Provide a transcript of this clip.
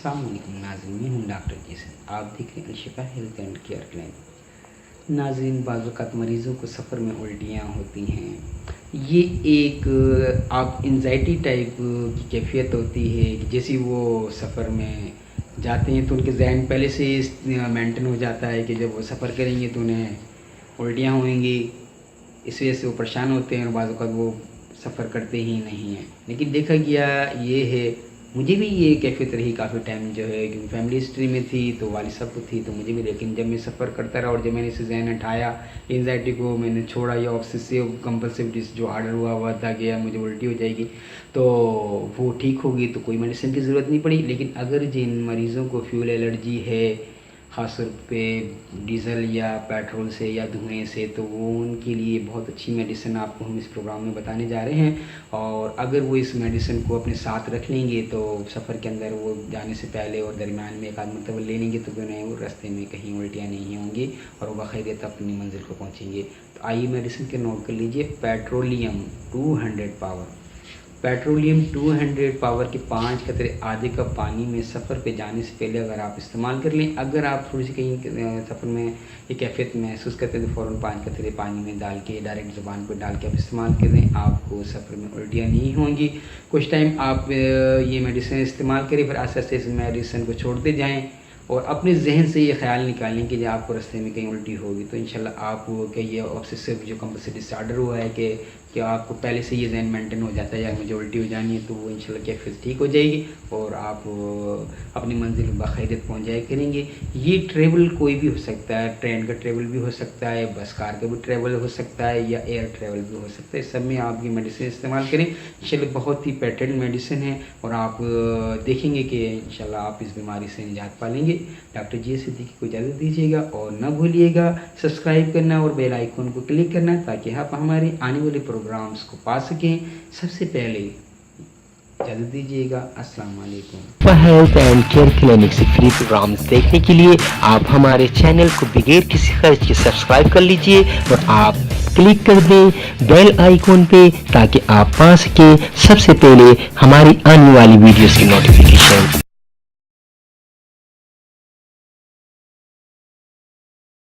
अस्सलाम वालेकुम नाज़रीन, मैं हूँ डॉक्टर जैसे आप देख रहे हैं Alshifa health and care clinic. नाज़रीन, बाज़ वक़्त मरीज़ों को सफ़र में उल्टियाँ होती हैं। ये एक आप एंजाइटी टाइप की कैफियत होती है कि जैसे वो सफ़र में जाते हैं तो उनके ज़हन पहले से मेंटेन हो जाता है कि जब वो सफ़र करेंगे तो उन्हें उल्टियाँ होंगी। इस वजह से वो परेशान होते हैं और बाज़ वक़्त वो सफ़र करते ही नहीं हैं। लेकिन देखा गया ये है, मुझे भी ये कैफियत रही काफ़ी टाइम जो है, क्योंकि फैमिली हिस्ट्री में थी तो वालिद साहब को थी तो मुझे भी। लेकिन जब मैं सफ़र करता रहा और जब मैंने इसे ज़हन हटाया, एंजाइटी को मैंने छोड़ा, या ऑब्सेसिव कंपल्सिव जो आर्डर हुआ था कि यार मुझे उल्टी हो जाएगी तो वो ठीक होगी, तो कोई मेडिसिन की ज़रूरत नहीं पड़ी। लेकिन अगर जिन मरीज़ों को फ्यूल एलर्जी है, ख़ास तौर पे डीज़ल या पेट्रोल से या धुएँ से, तो वो उनके लिए बहुत अच्छी मेडिसिन आपको हम इस प्रोग्राम में बताने जा रहे हैं। और अगर वो इस मेडिसिन को अपने साथ रख लेंगे तो सफ़र के अंदर वो जाने से पहले और दरमियान में एक आध मरतबा ले लेंगे तो उन्हें वो रास्ते में कहीं उल्टियाँ नहीं होंगी और वो बाखैरियत अपनी मंजिल को पहुँचेंगे। तो आइए मेडिसिन के नोट कर लीजिए। पेट्रोलियम 200 पावर, पेट्रोलियम 200 पावर के 5 कतरे आधे कप पानी में सफ़र पे जाने से पहले अगर आप इस्तेमाल कर लें, अगर आप थोड़ी सी कहीं सफ़र में ये कैफियत महसूस करते हैं तो फ़ौरन 5 कतरे पानी में डाल के डायरेक्ट ज़ुबान पर डाल के आप इस्तेमाल करें, आपको सफ़र में उल्टियाँ नहीं होंगी। कुछ टाइम आप ये मेडिसिन इस्तेमाल करें, फिर आस्ते आस्ते इस मेडिसिन को छोड़ते जाएँ और अपने जहन से ये ख्याल निकालें कि जब आपको रास्ते में कहीं उल्टी होगी तो इंशाल्लाह आप के ये ऑब्सेसिव जो कंपल्सिव डिसऑर्डर हुआ है कि आपको पहले से ये जहन मेंटेन हो जाता है यार मुझे उल्टी हो जानी है, तो वो इंशाल्लाह कैफियत ठीक हो जाएगी और आप अपनी मंजिल बाखैरियत पहुंच जाया करेंगे। ये ट्रैवल कोई भी हो सकता है, ट्रेन का ट्रैवल भी हो सकता है, बस कार का भी ट्रैवल हो सकता है या एयर ट्रैवल भी हो सकता है। सब में आप ये मेडिसिन इस्तेमाल करें, इंशाल्लाह बहुत ही पेटेंट मेडिसिन है और आप देखेंगे कि इंशाल्लाह आप इस बीमारी से निजात पालेंगे। डॉक्टर जी सिद्दीकी को इजाज़त दीजिएगा और न भूलिएगा सब्सक्राइब करना और बेल आइकन को क्लिक करना ताकि आप हमारे आने वाले प्रोग्राम्स को पा सकें सबसे पहले। इजाज़त दीजिएगा। अस्सलाम वालेकुम। हेल्थ एंड केयर क्लिनिक से फ्री प्रोग्राम्स देखने के लिए आप हमारे चैनल को बगैर किसी खर्च के सब्सक्राइब कर लीजिए और आप क्लिक कर दें बेल आइकॉन पे ताकि आप पा सकें सबसे पहले हमारी आने वाली वीडियोस की नोटिफिकेशन।